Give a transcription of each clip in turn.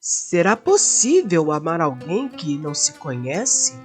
Será possível amar alguém que não se conhece?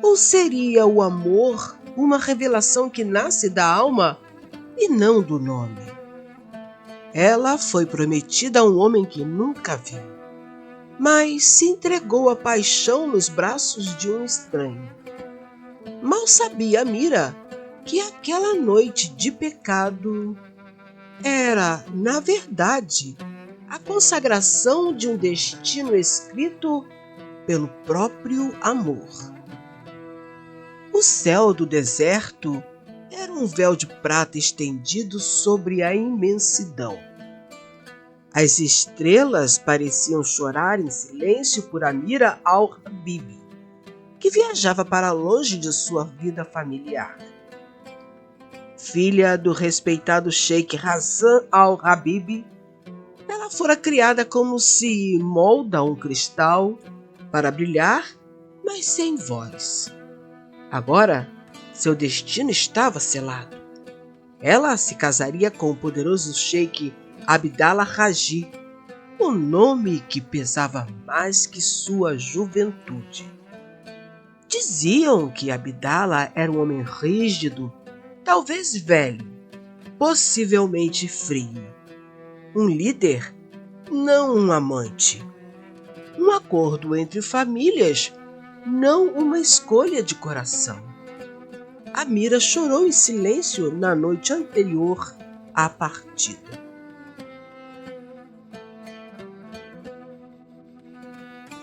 Ou seria o amor uma revelação que nasce da alma e não do nome? Ela foi prometida a um homem que nunca viu, mas se entregou à paixão nos braços de um estranho. Mal sabia Mira que aquela noite de pecado era, na verdade, a consagração de um destino escrito pelo próprio amor. O céu do deserto era um véu de prata estendido sobre a imensidão. As estrelas pareciam chorar em silêncio por Amira al-Habib, que viajava para longe de sua vida familiar. Filha do respeitado Sheikh Hassan al-Habib, ela fora criada como se molda um cristal para brilhar, mas sem voz. Agora, seu destino estava selado. Ela se casaria com o poderoso Sheikh Abdallah Haji, o nome que pesava mais que sua juventude. Diziam que Abdallah era um homem rígido, talvez velho, possivelmente frio. Um líder, não um amante. Um acordo entre famílias, não uma escolha de coração. Amira chorou em silêncio na noite anterior à partida.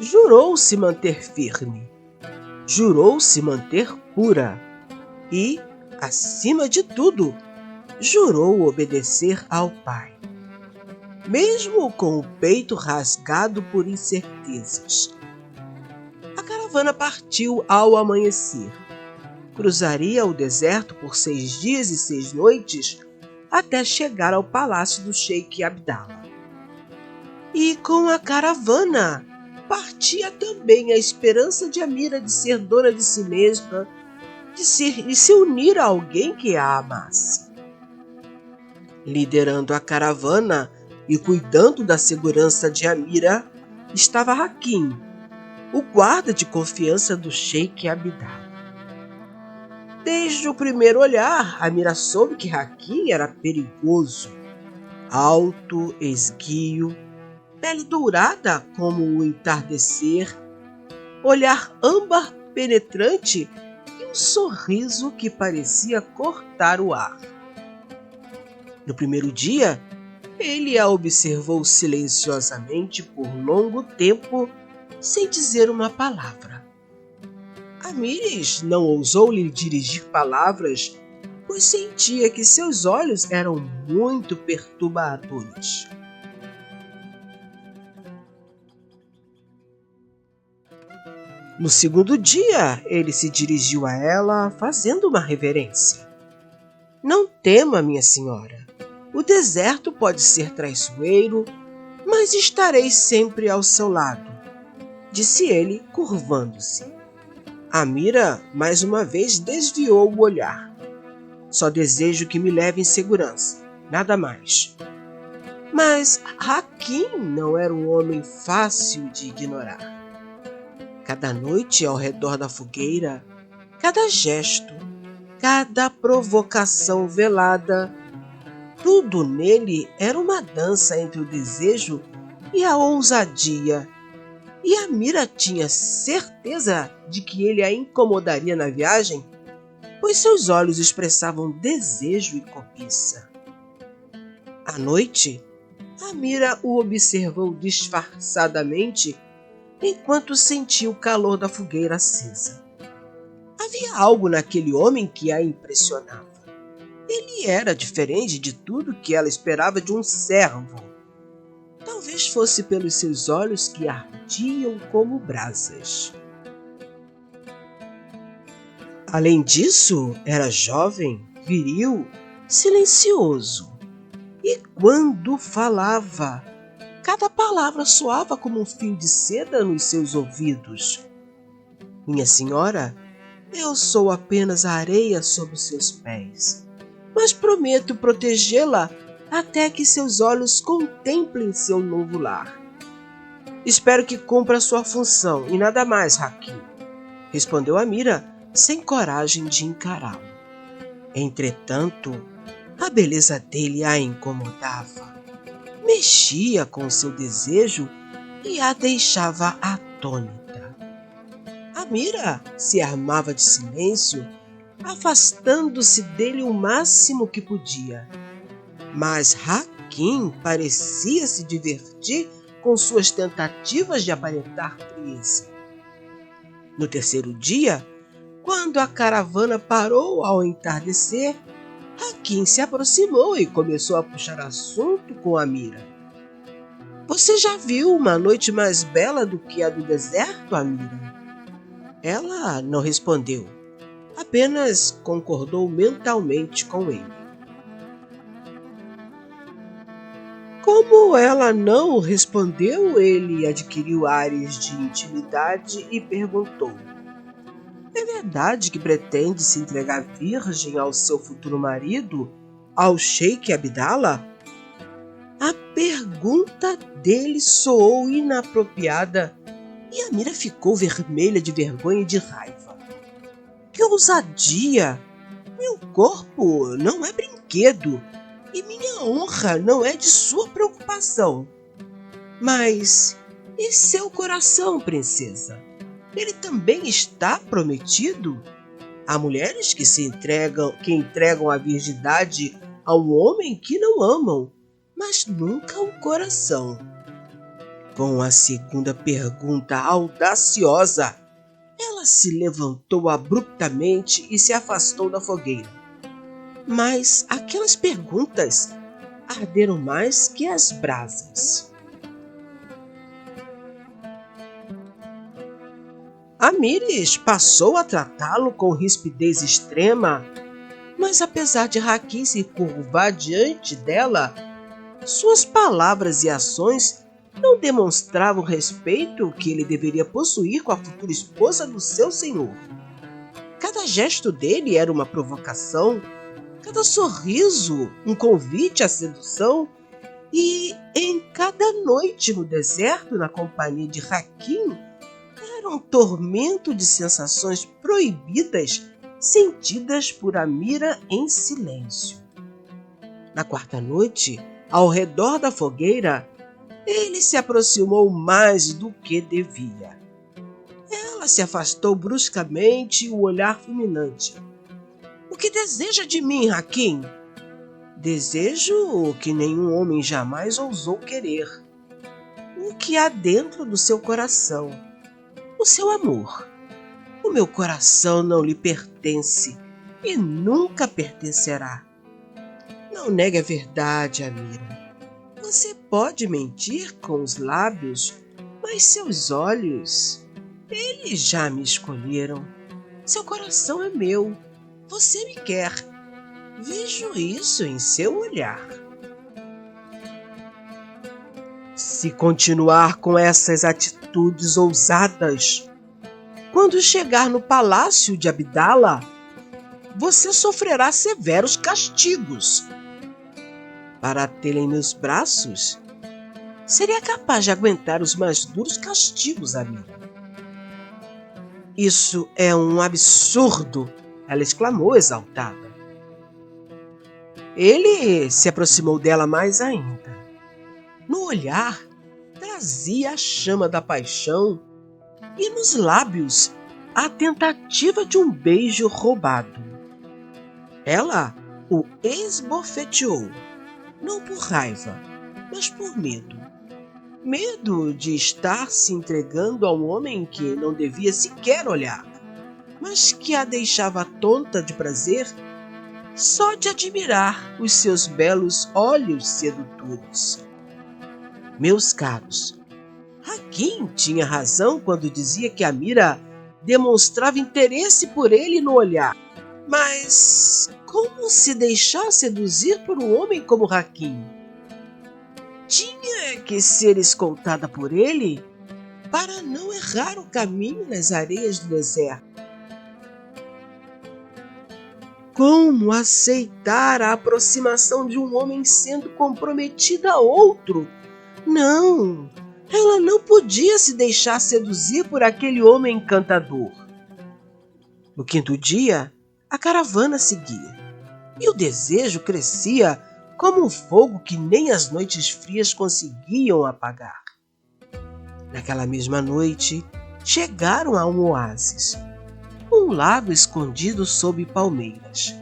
Jurou se manter firme, jurou se manter pura e, acima de tudo, jurou obedecer ao pai. Mesmo com o peito rasgado por incertezas. A caravana partiu ao amanhecer. Cruzaria o deserto por 6 dias e 6 noites até chegar ao palácio do Sheikh Abdallah. E com a caravana partia também a esperança de Amira de ser dona de si mesma, de se unir a alguém que a amasse. Liderando a caravana e cuidando da segurança de Amira estava Hakim, o guarda de confiança do Sheikh Abdallah. Desde o primeiro olhar, Amira soube que Hakim era perigoso, alto, esguio, pele dourada como o entardecer, olhar âmbar penetrante e um sorriso que parecia cortar o ar. No primeiro dia, ele a observou silenciosamente por longo tempo, sem dizer uma palavra. Amires não ousou lhe dirigir palavras, pois sentia que seus olhos eram muito perturbadores. No segundo dia, ele se dirigiu a ela, fazendo uma reverência. Não tema, minha senhora. O deserto pode ser traiçoeiro, mas estarei sempre ao seu lado, disse ele, curvando-se. Amira, mais uma vez, desviou o olhar. Só desejo que me leve em segurança, nada mais. Mas Hakim não era um homem fácil de ignorar. Cada noite ao redor da fogueira, cada gesto, cada provocação velada, tudo nele era uma dança entre o desejo e a ousadia. E Amira tinha certeza de que ele a incomodaria na viagem, pois seus olhos expressavam desejo e cobiça. À noite, Amira o observou disfarçadamente enquanto sentia o calor da fogueira acesa. Havia algo naquele homem que a impressionava. Ele era diferente de tudo que ela esperava de um servo. Talvez fosse pelos seus olhos que ardiam como brasas. Além disso, era jovem, viril, silencioso. E quando falava, cada palavra soava como um fio de seda nos seus ouvidos. Minha senhora, eu sou apenas a areia sob os seus pés, mas prometo protegê-la até que seus olhos contemplem seu novo lar. Espero que cumpra sua função e nada mais, Hakim, respondeu Amira, sem coragem de encará-lo. Entretanto, a beleza dele a incomodava. Mexia com seu desejo e a deixava atônita. Amira se armava de silêncio, afastando-se dele o máximo que podia. Mas Hakim parecia se divertir com suas tentativas de aparentar frieza. No terceiro dia, quando a caravana parou ao entardecer, Hakim se aproximou e começou a puxar assunto com Amira. Você já viu uma noite mais bela do que a do deserto, Amira? Ela não respondeu, apenas concordou mentalmente com ele. Como ela não respondeu, ele adquiriu ares de intimidade e perguntou: é verdade que pretende se entregar virgem ao seu futuro marido, ao Sheik Abdallah? A pergunta dele soou inapropriada e Amira ficou vermelha de vergonha e de raiva. Que ousadia! Meu corpo não é brinquedo e minha honra não é de sua preocupação. Mas e seu coração, princesa? Ele também está prometido? Há mulheres que entregam a virgindade a um homem que não amam, mas nunca o coração. Com a segunda pergunta audaciosa, ela se levantou abruptamente e se afastou da fogueira. Mas aquelas perguntas arderam mais que as brasas. Amires passou a tratá-lo com rispidez extrema, mas apesar de Hakim se curvar diante dela, suas palavras e ações não demonstravam o respeito que ele deveria possuir com a futura esposa do seu senhor. Cada gesto dele era uma provocação, cada sorriso um convite à sedução, e em cada noite no deserto, na companhia de Hakim, era um tormento de sensações proibidas sentidas por Amira em silêncio. Na quarta noite, ao redor da fogueira, ele se aproximou mais do que devia. Ela se afastou bruscamente, o olhar fulminante. O que deseja de mim, Hakim? Desejo o que nenhum homem jamais ousou querer. O que há dentro do seu coração. O seu amor. O meu coração não lhe pertence e nunca pertencerá. Não negue a verdade, Amira. Você pode mentir com os lábios, mas seus olhos, eles já me escolheram. Seu coração é meu. Você me quer. Vejo isso em seu olhar. Se continuar com essas atitudes ousadas, quando chegar no palácio de Abdallah, você sofrerá severos castigos. Para tê-la em meus braços, seria capaz de aguentar os mais duros castigos, Amira. Isso é um absurdo, ela exclamou exaltada. Ele se aproximou dela mais ainda. No olhar, trazia a chama da paixão e nos lábios a tentativa de um beijo roubado. Ela o esbofeteou, não por raiva, mas por medo. Medo de estar se entregando a um homem que não devia sequer olhar, mas que a deixava tonta de prazer só de admirar os seus belos olhos sedutores. Meus caros, Hakim tinha razão quando dizia que Amira demonstrava interesse por ele no olhar. Mas como se deixar seduzir por um homem como Hakim? Tinha que ser escoltada por ele para não errar o caminho nas areias do deserto. Como aceitar a aproximação de um homem sendo comprometida a outro? Não, ela não podia podia se deixar seduzir por aquele homem encantador. No quinto dia, a caravana seguia, e o desejo crescia como um fogo que nem as noites frias conseguiam apagar. Naquela mesma noite, chegaram a um oásis, um lago escondido sob palmeiras.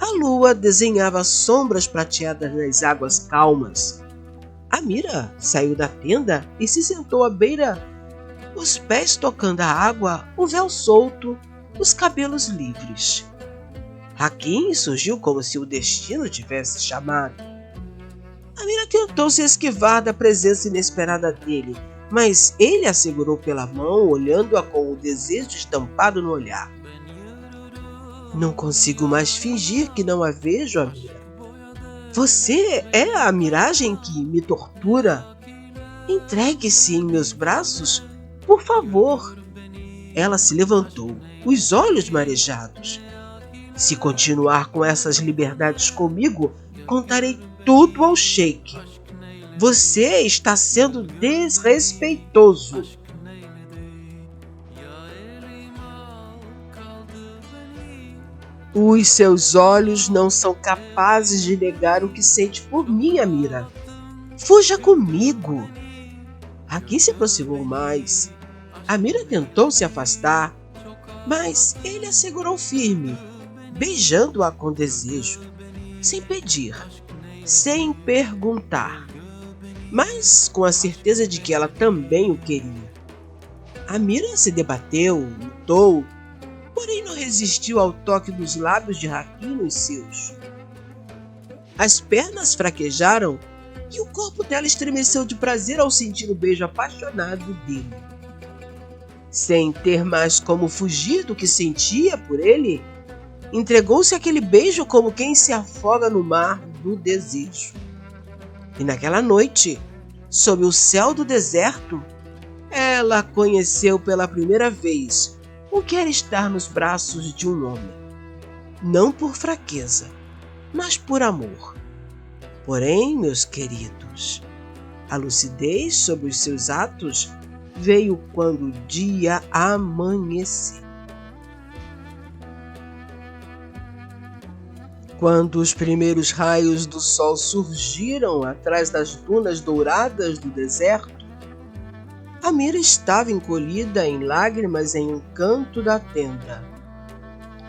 A lua desenhava sombras prateadas nas águas calmas. Amira saiu da tenda e se sentou à beira, os pés tocando a água, o véu solto, os cabelos livres. Hakim surgiu como se o destino tivesse chamado. Amira tentou se esquivar da presença inesperada dele, mas ele a segurou pela mão, olhando-a com o desejo estampado no olhar. Não consigo mais fingir que não a vejo, Amira. Você é a miragem que me tortura. Entregue-se em meus braços, por favor. Ela se levantou, os olhos marejados. Se continuar com essas liberdades comigo, contarei tudo ao sheik. Você está sendo desrespeitoso. Os seus olhos não são capazes de negar o que sente por mim, Amira. Fuja comigo. Hakim se aproximou mais. Amira tentou se afastar, mas ele a segurou firme, beijando-a com desejo, sem pedir, sem perguntar, mas com a certeza de que ela também o queria. Amira se debateu, lutou, porém não resistiu ao toque dos lábios de Hakim nos seus. As pernas fraquejaram e o corpo dela estremeceu de prazer ao sentir o beijo apaixonado dele. Sem ter mais como fugir do que sentia por ele, entregou-se àquele beijo como quem se afoga no mar do desejo. E naquela noite, sob o céu do deserto, ela conheceu pela primeira vez o que era estar nos braços de um homem. Não por fraqueza, mas por amor. Porém, meus queridos, a lucidez sobre os seus atos veio quando o dia amanheceu. Quando os primeiros raios do sol surgiram atrás das dunas douradas do deserto, Amira estava encolhida em lágrimas em um canto da tenda.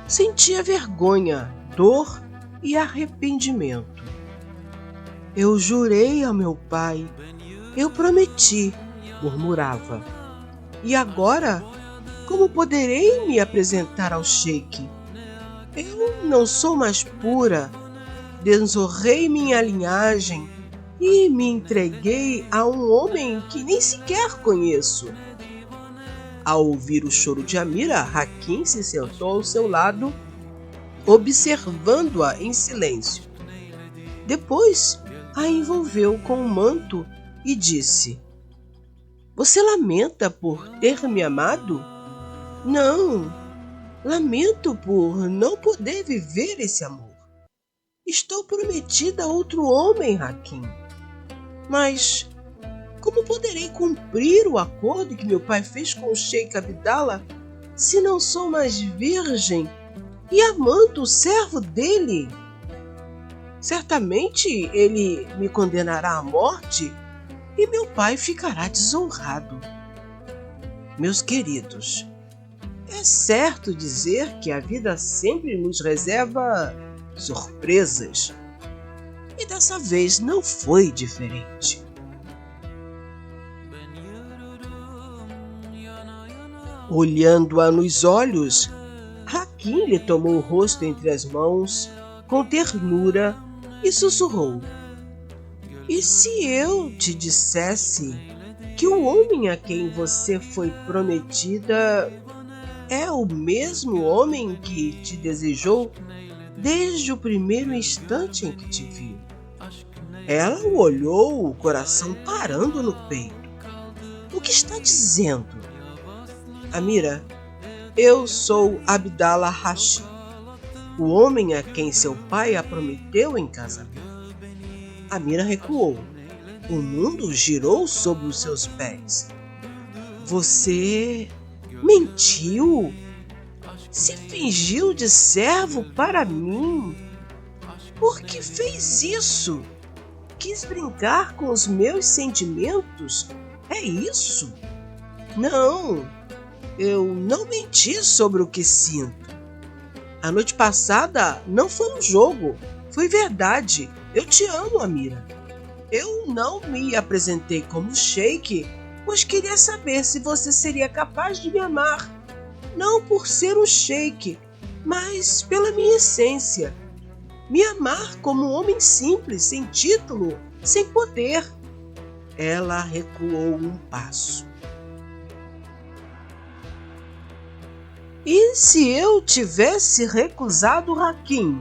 Sentia vergonha, dor e arrependimento. Eu jurei ao meu pai, eu prometi, murmurava. E agora, como poderei me apresentar ao sheik? Eu não sou mais pura, desonrei minha linhagem e me entreguei a um homem que nem sequer conheço. Ao ouvir o choro de Amira, Hakim se sentou ao seu lado, observando-a em silêncio. Depois a envolveu com um manto e disse: Você lamenta por ter me amado? Não, lamento por não poder viver esse amor. Estou prometida a outro homem, Hakim. Mas como poderei cumprir o acordo que meu pai fez com o sheik Abdallah se não sou mais virgem e amando o servo dele? Certamente ele me condenará à morte e meu pai ficará desonrado. Meus queridos, é certo dizer que a vida sempre nos reserva surpresas. E dessa vez não foi diferente. Olhando-a nos olhos, Hakim lhe tomou o rosto entre as mãos, com ternura, e sussurrou: E se eu te dissesse que o homem a quem você foi prometida é o mesmo homem que te desejou desde o primeiro instante em que te viu? Ela o olhou, o coração parando no peito. O que está dizendo? Amira, eu sou Abdallah Rashid, o homem a quem seu pai a prometeu em casamento. Amira recuou. O mundo girou sob os seus pés. Você mentiu? Se fingiu de servo para mim? Por que fez isso? Quis brincar com os meus sentimentos? É isso? Não, eu não menti sobre o que sinto. A noite passada não foi um jogo, foi verdade. Eu te amo, Amira. Eu não me apresentei como sheik, pois queria saber se você seria capaz de me amar. Não por ser um sheik, mas pela minha essência. Me amar como um homem simples, sem título, sem poder. Ela recuou um passo. E se eu tivesse recusado Hakim?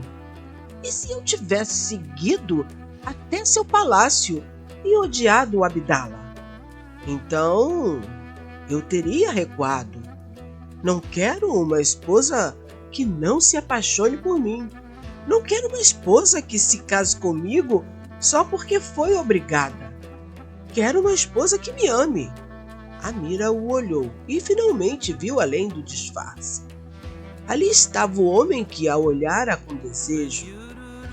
E se eu tivesse seguido até seu palácio e odiado o Abdala? Então, eu teria recuado. Não quero uma esposa que não se apaixone por mim. Não quero uma esposa que se case comigo só porque foi obrigada. Quero uma esposa que me ame. Amira o olhou e finalmente viu além do disfarce. Ali estava o homem que a olhara com desejo.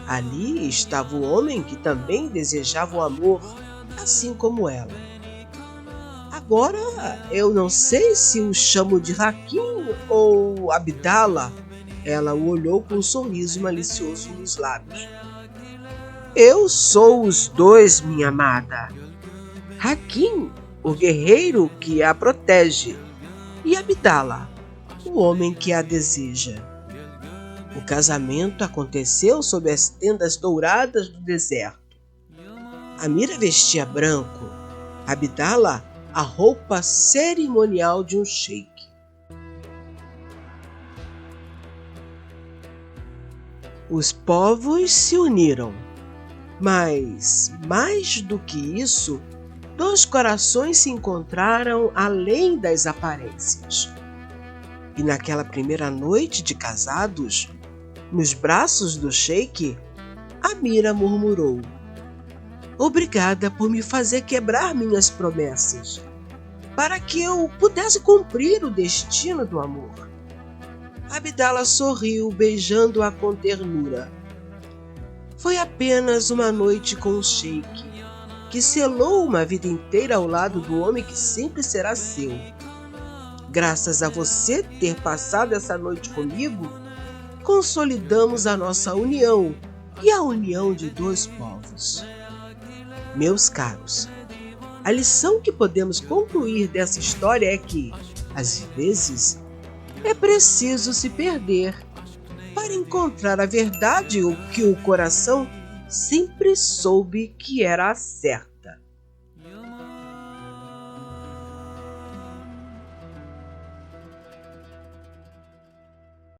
Ali estava o homem que também desejava o amor, assim como ela. Agora eu não sei se o chamo de Hakim ou Abdala. Ela o olhou com um sorriso malicioso nos lábios. Eu sou os dois, minha amada. Hakim, o guerreiro que a protege, e Abdala, o homem que a deseja. O casamento aconteceu sob as tendas douradas do deserto. Amira vestia branco, Abdala a roupa cerimonial de um sheik. Os povos se uniram, mas, mais do que isso, dois corações se encontraram além das aparências. E naquela primeira noite de casados, nos braços do sheik, Amira murmurou: obrigada por me fazer quebrar minhas promessas, para que eu pudesse cumprir o destino do amor. Abdala sorriu, beijando-a com ternura. Foi apenas uma noite com o sheik, que selou uma vida inteira ao lado do homem que sempre será seu. Graças a você ter passado essa noite comigo, consolidamos a nossa união e a união de dois povos. Meus caros, a lição que podemos concluir dessa história é que, às vezes, é preciso se perder para encontrar a verdade, o que o coração sempre soube que era certo.